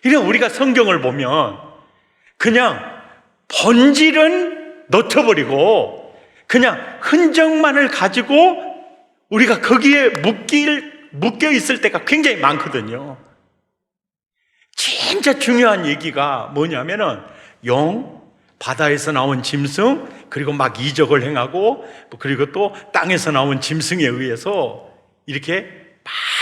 그러니까 우리가 성경을 보면 그냥 본질은 놓쳐버리고 그냥 흔적만을 가지고 우리가 거기에 묶여 있을 때가 굉장히 많거든요. 진짜 중요한 얘기가 뭐냐면은 바다에서 나온 짐승, 그리고 막 이적을 행하고, 그리고 또 땅에서 나온 짐승에 의해서 이렇게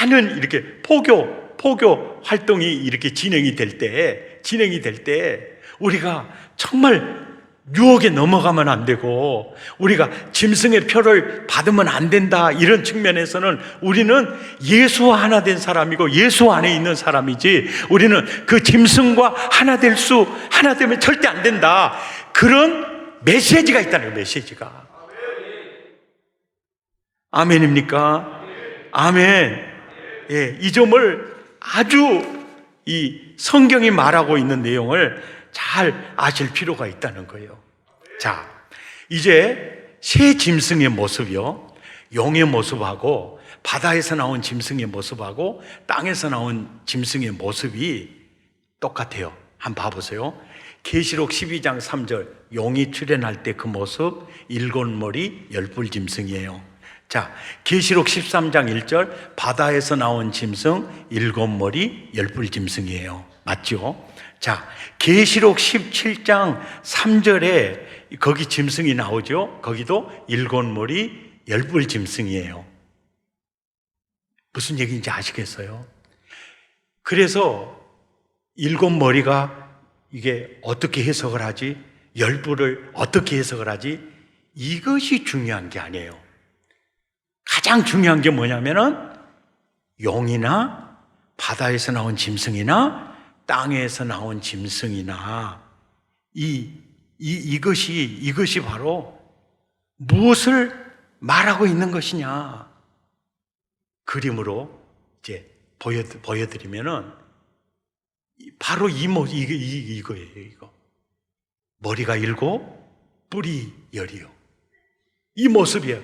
많은 이렇게 포교 활동이 이렇게 진행이 될 때 우리가 정말 유혹에 넘어가면 안 되고 우리가 짐승의 표를 받으면 안 된다, 이런 측면에서는 우리는 예수와 하나 된 사람이고 예수 안에 있는 사람이지, 우리는 그 짐승과 하나 되면 절대 안 된다, 그런 메시지가 있다는 거예요. 메시지가. 아멘입니까? 아멘. 예, 이 점을 아주 이 성경이 말하고 있는 내용을 잘 아실 필요가 있다는 거예요. 자, 이제 새 짐승의 모습이요, 용의 모습하고 바다에서 나온 짐승의 모습하고 땅에서 나온 짐승의 모습이 똑같아요. 한번 봐보세요. 계시록 12장 3절, 용이 출현할 때 그 모습, 일곱 머리 열뿔 짐승이에요. 자, 계시록 13장 1절, 바다에서 나온 짐승, 일곱 머리 열뿔 짐승이에요. 맞죠? 자, 계시록 17장 3절에 거기 짐승이 나오죠? 거기도 일곱 머리 열뿔 짐승이에요. 무슨 얘기인지 아시겠어요? 그래서 일곱 머리가 이게 어떻게 해석을 하지? 열뿔을 어떻게 해석을 하지? 이것이 중요한 게 아니에요. 가장 중요한 게 뭐냐면은 용이나 바다에서 나온 짐승이나 땅에서 나온 짐승이나 이것이 바로 무엇을 말하고 있는 것이냐, 그림으로 이제 보여드리면은 바로 이거예요. 이거 머리가 일곱, 뿔이 열이요. 이 모습이에요.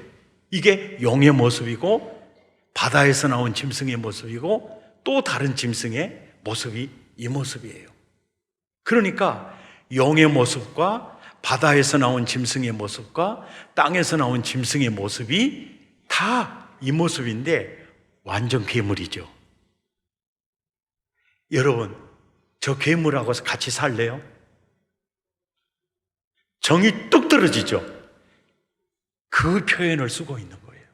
이게 용의 모습이고 바다에서 나온 짐승의 모습이고 또 다른 짐승의 모습이 이 모습이에요. 그러니까 용의 모습과 바다에서 나온 짐승의 모습과 땅에서 나온 짐승의 모습이 다 이 모습인데 완전 괴물이죠. 여러분, 저 괴물하고 같이 살래요? 정이 뚝 떨어지죠? 그 표현을 쓰고 있는 거예요.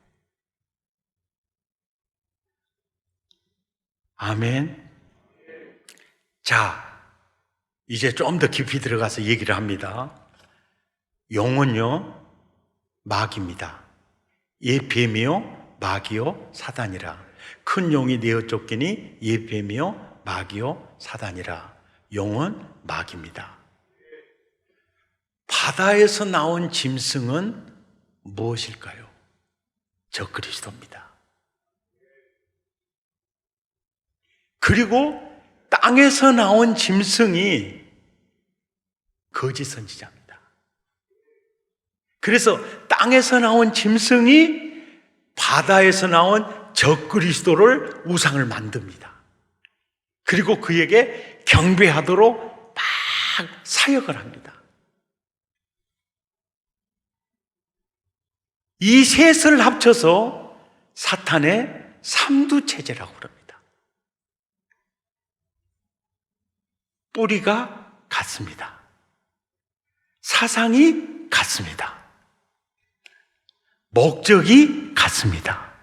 아멘. 자, 이제 좀 더 깊이 들어가서 얘기를 합니다. 용은요, 마귀입니다. 옛 뱀이요, 마귀요, 사단이라. 큰 용이 내어 쫓기니 옛 뱀이요, 마귀요, 사단이라. 용은 마귀입니다. 바다에서 나온 짐승은 무엇일까요? 적그리스도입니다. 그리고 땅에서 나온 짐승이 거짓 선지자입니다. 그래서 땅에서 나온 짐승이 바다에서 나온 적그리스도를 우상을 만듭니다. 그리고 그에게 경배하도록 막 사역을 합니다. 이 셋을 합쳐서 사탄의 삼두체제라고 그럽니다. 뿌리가 같습니다. 사상이 같습니다. 목적이 같습니다.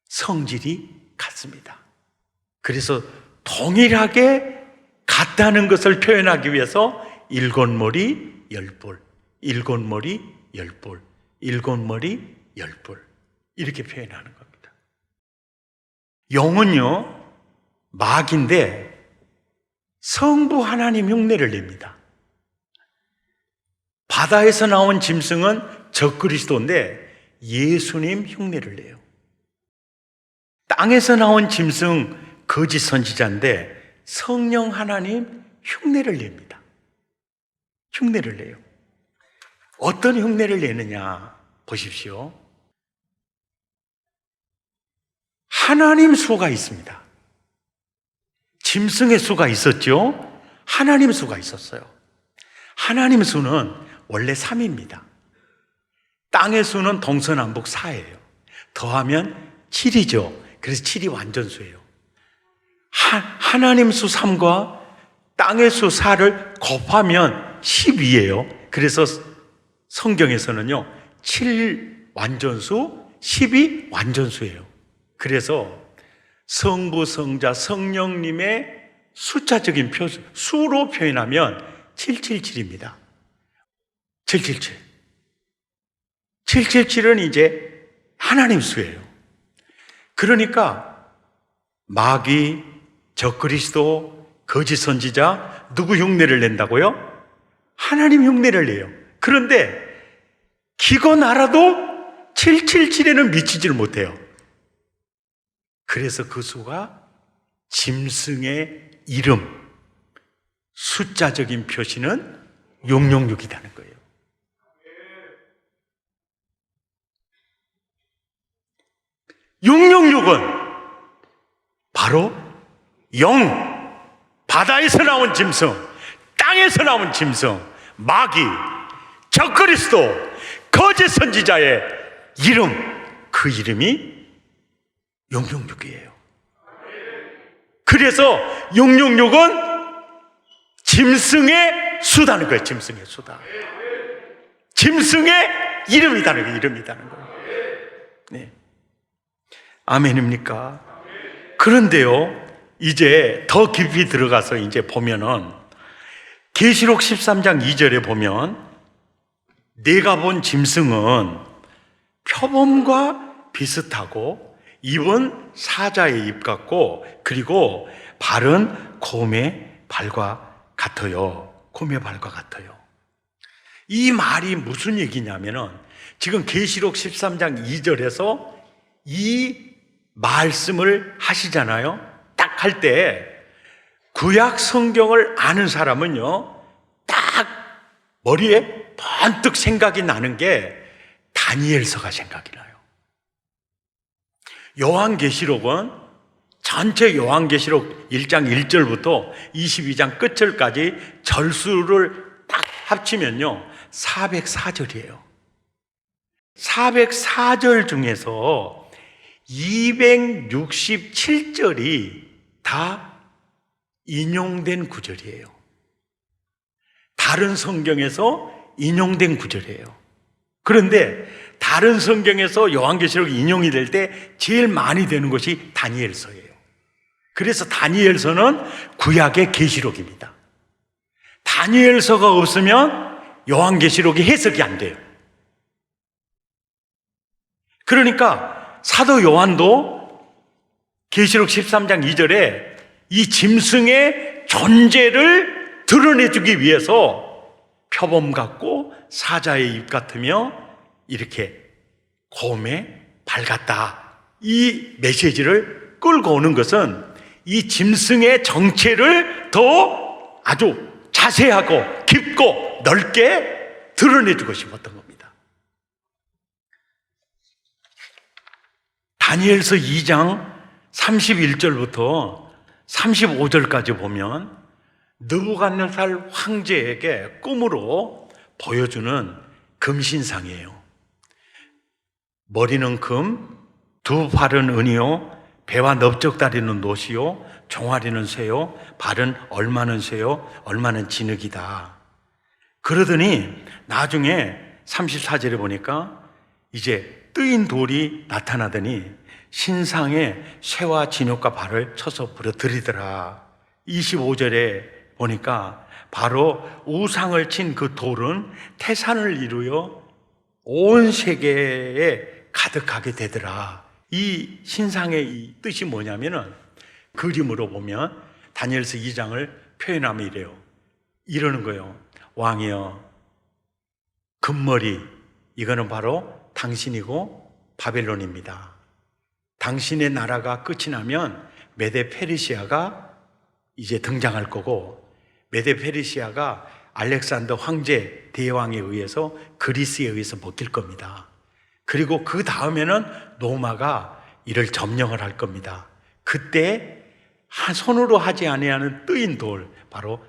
성질이 같습니다. 그래서 동일하게 같다는 것을 표현하기 위해서 일곱 머리 열뿔, 일곱 머리 열뿔, 일곱 머리 열뿔, 이렇게 표현하는 겁니다. 용은요, 마귀인데 성부 하나님 흉내를 냅니다. 바다에서 나온 짐승은 적그리스도인데 예수님 흉내를 내요. 땅에서 나온 짐승 거짓 선지자인데 성령 하나님 흉내를 냅니다. 흉내를 내요. 어떤 흉내를 내느냐 보십시오. 하나님 수가 있습니다. 짐승의 수가 있었죠. 하나님 수가 있었어요. 하나님 수는 원래 3입니다. 땅의 수는 동서남북 4예요. 더하면 7이죠. 그래서 7이 완전수예요. 하나님 수 3과 땅의 수 4를 곱하면 12예요. 그래서 성경에서는요 7 완전수, 12 완전수예요. 그래서 성부, 성자, 성령님의 숫자적인 수로 표현하면 777입니다. 777. 777은 이제 하나님 수예요. 그러니까 마귀, 적그리스도, 거짓 선지자 누구 흉내를 낸다고요? 하나님 흉내를 내요. 그런데 기껏 알아도 777에는 미치지를 못해요. 그래서 그 수가 짐승의 이름, 숫자적인 표시는 666이라는 거예요. 육육육은 바로 영, 바다에서 나온 짐승, 땅에서 나온 짐승, 마귀, 적그리스도, 거짓 선지자의 이름, 그 이름이 666이에요. 그래서 666은 짐승의 수다는 거예요. 짐승의 수다. 짐승의 이름이라는 거예요. 이름이라는 거예요. 네. 아멘입니까? 그런데요, 이제 더 깊이 들어가서 이제 보면은 계시록 13장 2절에 보면 내가 본 짐승은 표범과 비슷하고 입은 사자의 입 같고 그리고 발은 곰의 발과 같아요. 곰의 발과 같아요. 이 말이 무슨 얘기냐면은 지금 계시록 13장 2절에서 이 말씀을 하시잖아요. 딱 할 때 구약 성경을 아는 사람은요 딱 머리에 번뜩 생각이 나는 게 다니엘서가 생각이 나요. 요한계시록은 전체 요한계시록 1장 1절부터 22장 끝절까지 절수를 딱 합치면요 404절이에요. 404절 중에서 267절이 다 인용된 구절이에요. 다른 성경에서 인용된 구절이에요. 그런데 다른 성경에서 요한계시록이 인용이 될 때 제일 많이 되는 것이 다니엘서예요. 그래서 다니엘서는 구약의 계시록입니다. 다니엘서가 없으면 요한계시록이 해석이 안 돼요. 그러니까 사도 요한도 계시록 13장 2절에 이 짐승의 존재를 드러내주기 위해서 표범 같고 사자의 입 같으며 이렇게 곰의 발 같다, 이 메시지를 끌고 오는 것은 이 짐승의 정체를 더 아주 자세하고 깊고 넓게 드러내주고 싶었던 겁니다. 다니엘서 2장 31절부터 35절까지 보면 느부갓네살 황제에게 꿈으로 보여주는 금신상이에요. 머리는 금, 두 팔은 은이요, 배와 넓적다리는 노시요, 종아리는 쇠요, 발은 얼마는 쇠요, 얼마는 진흙이다. 그러더니 나중에 34절에 보니까 이제 뜨인 돌이 나타나더니 신상에 쇠와 진흙과 발을 쳐서 부러뜨리더라. 25절에 보니까 바로 우상을 친 그 돌은 태산을 이루어 온 세계에 가득하게 되더라. 이 신상의 이 뜻이 뭐냐면은 그림으로 보면 다니엘서 2장을 표현하면 이래요. 이러는 거예요. 왕이여, 금머리, 이거는 바로 당신이고 바벨론입니다. 당신의 나라가 끝이 나면 메데 페르시아가 이제 등장할 거고, 메데 페르시아가 알렉산더 황제 대왕에 의해서 그리스에 의해서 먹힐 겁니다. 그리고 그 다음에는 로마가 이를 점령을 할 겁니다. 그때 한 손으로 하지 아니하는 뜨인 돌, 바로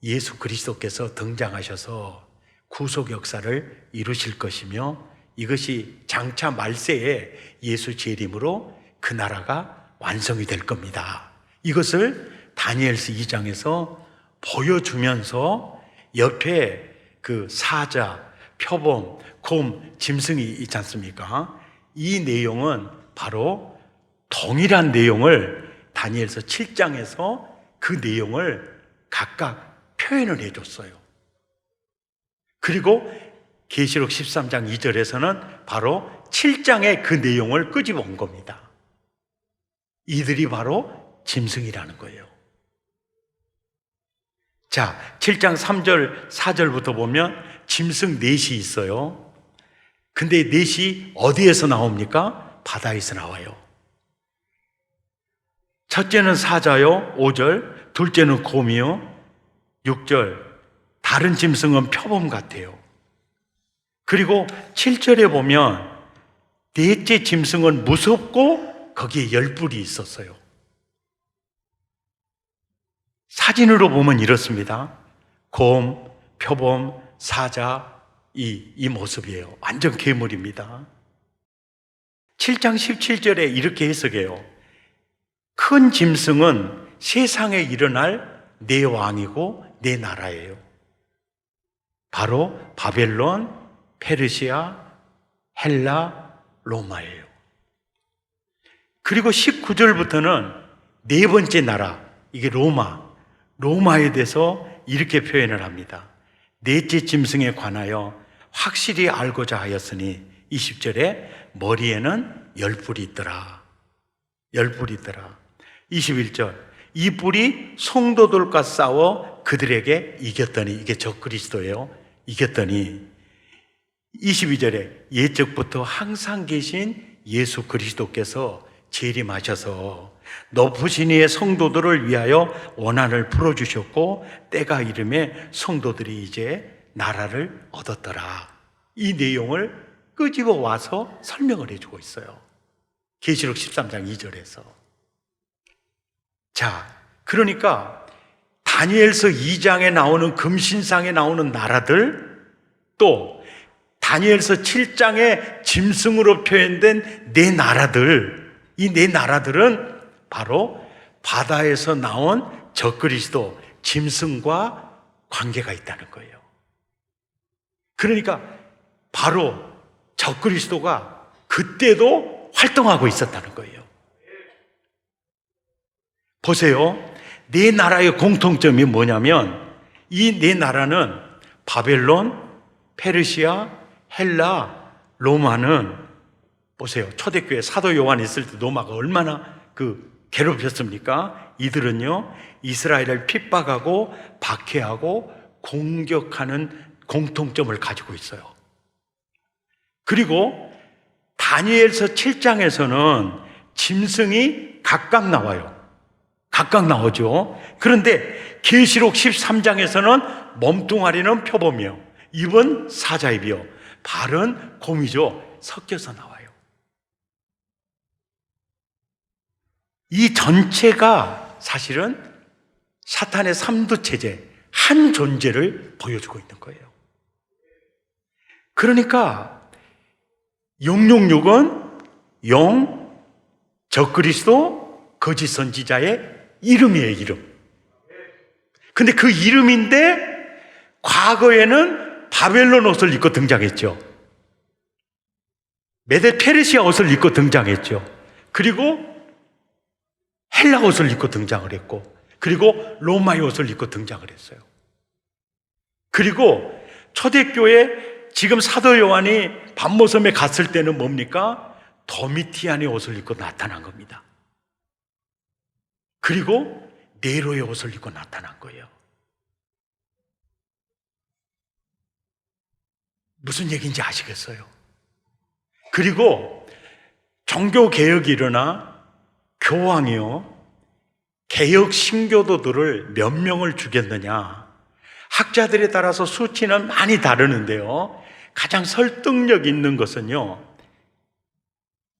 예수 그리스도께서 등장하셔서 구속 역사를 이루실 것이며, 이것이 장차 말세에 예수 재림으로 그 나라가 완성이 될 겁니다. 이것을 다니엘서 2장에서 보여주면서 옆에 그 사자, 표범, 곰, 짐승이 있지 않습니까? 이 내용은 바로 동일한 내용을 다니엘서 7장에서 그 내용을 각각 표현을 해줬어요. 그리고 계시록 13장 2절에서는 바로 7장의 그 내용을 끄집어 온 겁니다. 이들이 바로 짐승이라는 거예요. 자, 7장 3절, 4절부터 보면 짐승 넷이 있어요. 근데 넷이 어디에서 나옵니까? 바다에서 나와요. 첫째는 사자요, 5절. 둘째는 곰이요, 6절. 다른 짐승은 표범 같아요. 그리고 7절에 보면 넷째 짐승은 무섭고 거기에 열뿔이 있었어요. 사진으로 보면 이렇습니다. 곰, 표범, 사자, 이 모습이에요. 완전 괴물입니다. 7장 17절에 이렇게 해석해요. 큰 짐승은 세상에 일어날 내 왕이고 내 나라예요. 바로 바벨론, 페르시아, 헬라, 로마예요. 그리고 19절부터는 네 번째 나라, 이게 로마에 대해서 이렇게 표현을 합니다. 넷째 짐승에 관하여 확실히 알고자 하였으니, 20절에 머리에는 열뿔이 있더라. 21절, 이 뿔이 성도들과 싸워 그들에게 이겼더니, 이게 적그리스도예요. 이겼더니, 22절에 예적부터 항상 계신 예수 그리스도께서 재림하셔서 높으신 이의 성도들을 위하여 원한을 풀어주셨고, 때가 이름에 성도들이 이제 나라를 얻었더라. 이 내용을 끄집어 와서 설명을 해주고 있어요. 계시록 13장 2절에서. 자, 그러니까 다니엘서 2장에 나오는 금신상에 나오는 나라들, 또 다니엘서 7장에 짐승으로 표현된 네 나라들, 이 네 나라들은 바로 바다에서 나온 적그리스도 짐승과 관계가 있다는 거예요. 그러니까 바로 적그리스도가 그때도 활동하고 있었다는 거예요. 보세요. 네 나라의 공통점이 뭐냐면, 이 네 나라는 바벨론, 페르시아, 헬라, 로마는, 보세요. 초대교회 사도 요한 있을 때 로마가 얼마나 괴롭혔습니까? 이들은요, 이스라엘을 핍박하고 박해하고 공격하는 공통점을 가지고 있어요. 그리고 다니엘서 7장에서는 짐승이 각각 나와요. 각각 나오죠. 그런데 계시록 13장에서는 몸뚱아리는 표범이요, 입은 사자입이요, 발은 곰이죠. 섞여서 나와요. 이 전체가 사실은 사탄의 삼두체제, 한 존재를 보여주고 있는 거예요. 그러니까 666은 영, 적그리스도, 거짓 선지자의 이름이에요, 이름. 근데 그 이름인데 과거에는 바벨론 옷을 입고 등장했죠. 메데 페르시아 옷을 입고 등장했죠. 그리고 헬라 옷을 입고 등장을 했고, 그리고 로마의 옷을 입고 등장을 했어요. 그리고 초대교회 지금 사도 요한이 밤모섬에 갔을 때는 뭡니까? 도미티안의 옷을 입고 나타난 겁니다. 그리고 네로의 옷을 입고 나타난 거예요. 무슨 얘기인지 아시겠어요? 그리고 종교개혁이 일어나 교황이요, 개혁 신교도들을 몇 명을 죽였느냐, 학자들에 따라서 수치는 많이 다르는데요, 가장 설득력 있는 것은요,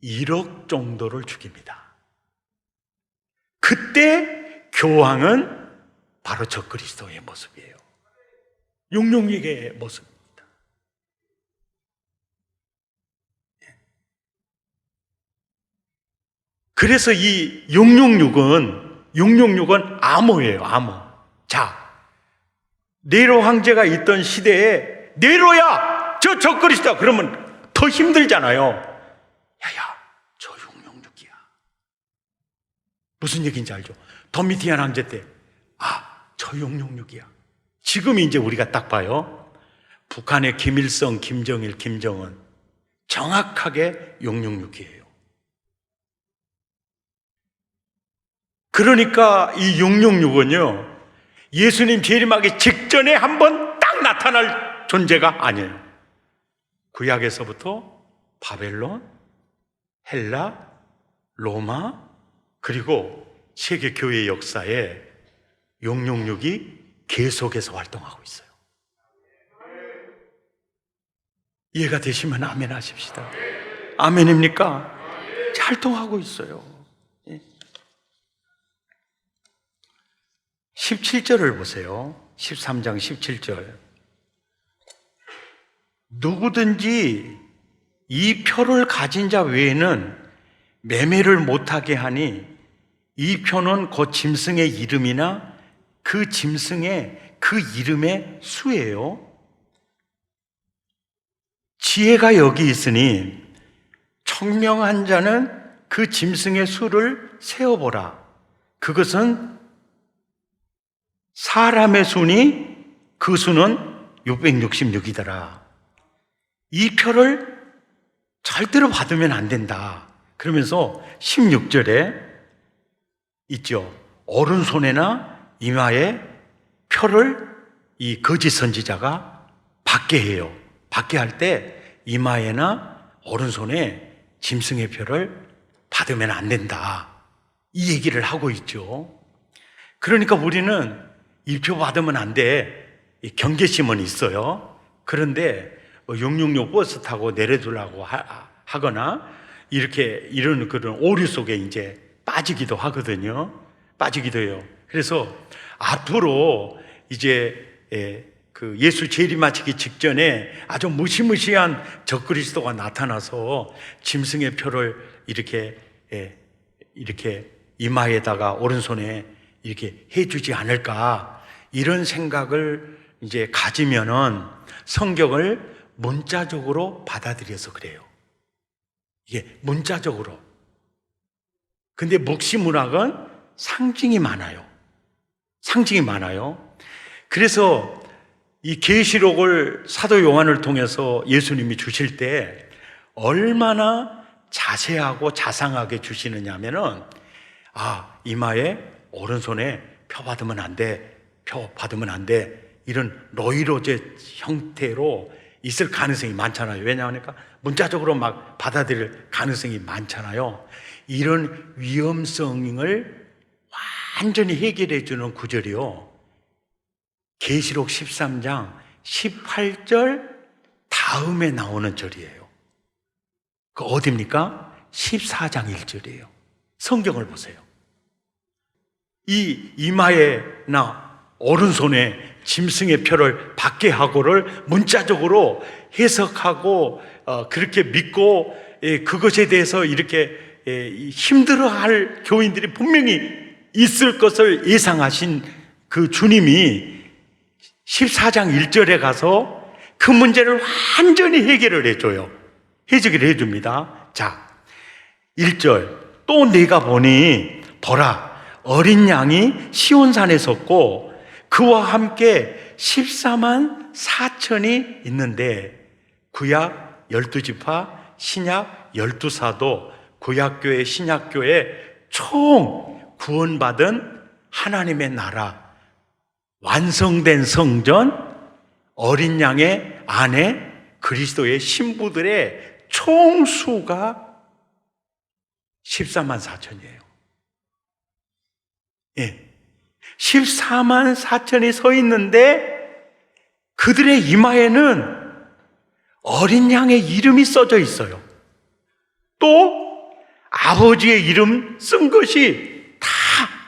1억 정도를 죽입니다. 그때 교황은 바로 적그리스도의 모습이에요. 육육육의 모습입니다. 그래서 이 666은 암호예요, 암호. 자, 네로 황제가 있던 시대에 네로야! 저 적그리스도야! 그러면 더 힘들잖아요. 야야, 저 666이야. 무슨 얘기인지 알죠? 도미티안 황제 때, 저 666이야. 지금 이제 우리가 딱 봐요. 북한의 김일성, 김정일, 김정은 정확하게 666이에요. 그러니까 이 666은요, 예수님 재림하기 직전에 한번 딱 나타날 존재가 아니에요. 구약에서부터 바벨론, 헬라, 로마, 그리고 세계 교회 역사에 666이 계속해서 활동하고 있어요. 이해가 되시면 아멘 하십시다. 아멘입니까? 활동하고 있어요. 17절을 보세요. 13장 17절. 누구든지 이 표를 가진 자 외에는 매매를 못하게 하니 이 표는 곧 짐승의 이름이나 그 짐승의 그 이름의 수예요. 지혜가 여기 있으니 청명한 자는 그 짐승의 수를 세어보라. 그것은 사람의 수니 그 수는 666이더라. 이 표를 절대로 받으면 안 된다. 그러면서 16절에 있죠. 오른손에나 이마에 표를 이 거짓 선지자가 받게 해요. 받게 할 때 이마에나 오른손에 짐승의 표를 받으면 안 된다. 이 얘기를 하고 있죠. 그러니까 우리는 이 표 받으면 안 돼. 경계심은 있어요. 그런데 666 버스 타고 내려두려고 하거나 이렇게 이런 그런 오류 속에 이제 빠지기도 하거든요. 빠지기도 해요. 그래서 앞으로 이제 그 예수 재림하시기 직전에 아주 무시무시한 적그리스도가 나타나서 짐승의 표를 이렇게 이마에다가 오른손에 이렇게 해주지 않을까, 이런 생각을 이제 가지면은 성경을 문자적으로 받아들여서 그래요. 이게 문자적으로. 근데 묵시문학은 상징이 많아요. 상징이 많아요. 그래서 이 계시록을 사도 요한을 통해서 예수님이 주실 때 얼마나 자세하고 자상하게 주시느냐 하면은, 이마에 오른손에 표 받으면 안 돼. 표 받으면 안 돼. 이런 노이로제 형태로 있을 가능성이 많잖아요. 왜냐하니까 문자적으로 막 받아들일 가능성이 많잖아요. 이런 위험성을 완전히 해결해 주는 구절이요, 계시록 13장 18절 다음에 나오는 절이에요. 그 어디입니까? 14장 1절이에요. 성경을 보세요. 이 이마에나 오른손에 짐승의 표를 받게 하고를 문자적으로 해석하고 그렇게 믿고 그것에 대해서 이렇게 힘들어할 교인들이 분명히 있을 것을 예상하신 그 주님이 14장 1절에 가서 그 문제를 완전히 해결을 해줘요. 해석을 해줍니다. 자, 1절. 또 내가 보니 보라, 어린 양이 시온산에 섰고 그와 함께 14만 4천이 있는데, 구약 12지파, 신약 12사도, 구약교회, 신약교회 총 구원받은 하나님의 나라, 완성된 성전, 어린 양의 아내, 그리스도의 신부들의 총수가 14만 4천이에요. 14만 4천이 서 있는데 그들의 이마에는 어린 양의 이름이 써져 있어요. 또 아버지의 이름 쓴 것이 다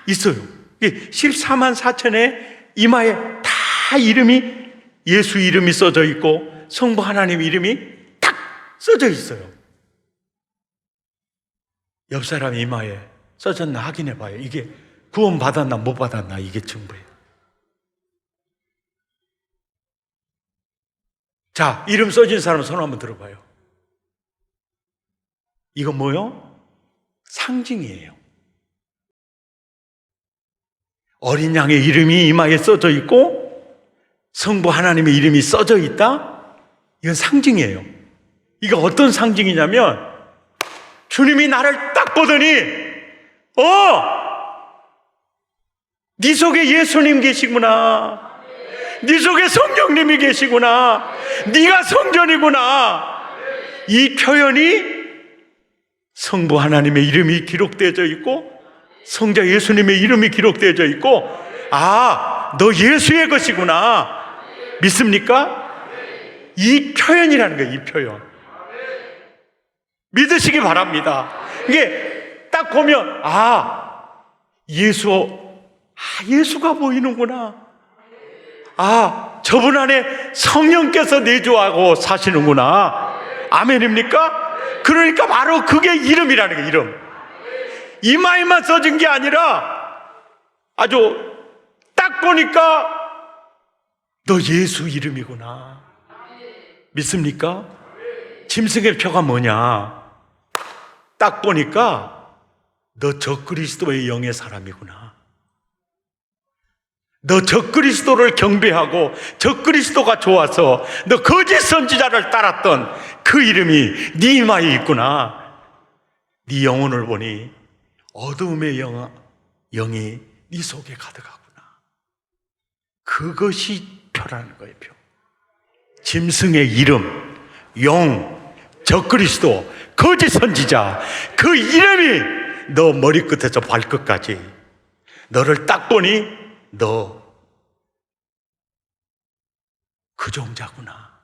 있어요. 14만 4천의 이마에 다 이름이, 예수 이름이 써져 있고 성부 하나님 이름이 딱 써져 있어요. 옆 사람 이마에 써졌나 확인해 봐요. 이게 구원 받았나 못 받았나, 이게 증거예요. 자, 이름 써진 사람 손 한번 들어봐요. 이거 뭐요? 상징이에요. 어린 양의 이름이 이마에 써져 있고 성부 하나님의 이름이 써져 있다? 이건 상징이에요. 이거 어떤 상징이냐면, 주님이 나를 딱 보더니 네 속에 예수님 계시구나, 네 속에 성령님이 계시구나, 네가 성전이구나, 이 표현이 성부 하나님의 이름이 기록되어져 있고 성자 예수님의 이름이 기록되어져 있고, 너 예수의 것이구나, 믿습니까? 이 표현이라는 거예요. 이 표현 믿으시기 바랍니다. 이게 딱 보면 예수가 보이는구나, 저분 안에 성령께서 내주하고 사시는구나. 아멘입니까? 그러니까 바로 그게 이름이라는 거예요. 이름. 이마에만 써진 게 아니라 아주 딱 보니까 너 예수 이름이구나. 믿습니까? 짐승의 표가 뭐냐? 딱 보니까 너 적그리스도의 영의 사람이구나. 너 적그리스도를 경배하고 적그리스도가 좋아서 너 거짓 선지자를 따랐던 그 이름이 네 이마에 있구나. 네 영혼을 보니 어두움의 영이 네 속에 가득하구나. 그것이 표라는 거예요. 표. 짐승의 이름, 영, 적그리스도, 거짓 선지자, 그 이름이 너 머리끝에서 발끝까지, 너를 딱 보니 너 그 종자구나.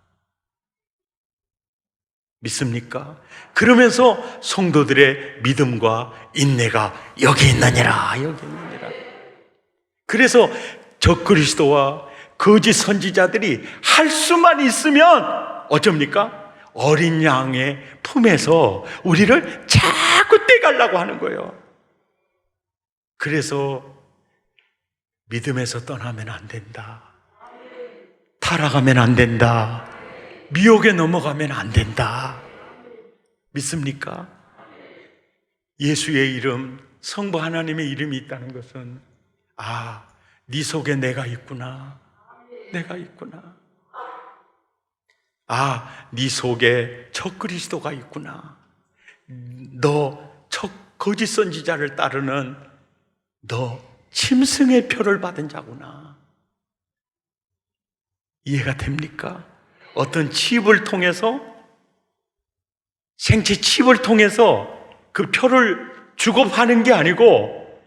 믿습니까? 그러면서 성도들의 믿음과 인내가 여기 있느니라, 여기 있느니라. 그래서 적그리스도와 거짓 선지자들이 할 수만 있으면 어쩝니까? 어린 양의 품에서 우리를 자꾸 떼가려고 하는 거예요. 그래서 믿음에서 떠나면 안 된다, 타락하면 안 된다, 미혹에 넘어가면 안 된다. 믿습니까? 예수의 이름, 성부 하나님의 이름이 있다는 것은 네 속에 내가 있구나, 내가 있구나. 네 속에 적그리스도가 있구나. 너 거짓 선지자를 따르는 너 짐승의 표를 받은 자구나. 이해가 됩니까? 어떤 칩을 통해서, 생체 칩을 통해서 그 표를 주고 파는 게 아니고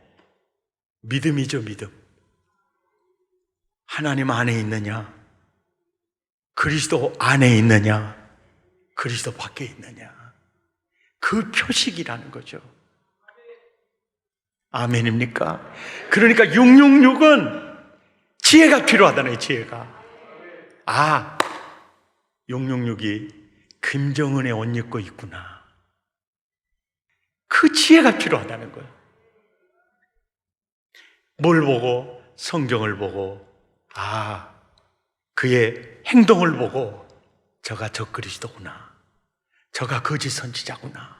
믿음이죠. 믿음. 하나님 안에 있느냐, 그리스도 안에 있느냐, 그리스도 밖에 있느냐, 그 표식이라는 거죠. 아멘입니까? 그러니까 666은 지혜가 필요하다는, 지혜가. 666이 김정은의 옷 입고 있구나. 그 지혜가 필요하다는 거예요. 뭘 보고? 성경을 보고, 그의 행동을 보고 저가 적그리스도구나, 저가 거짓 선지자구나,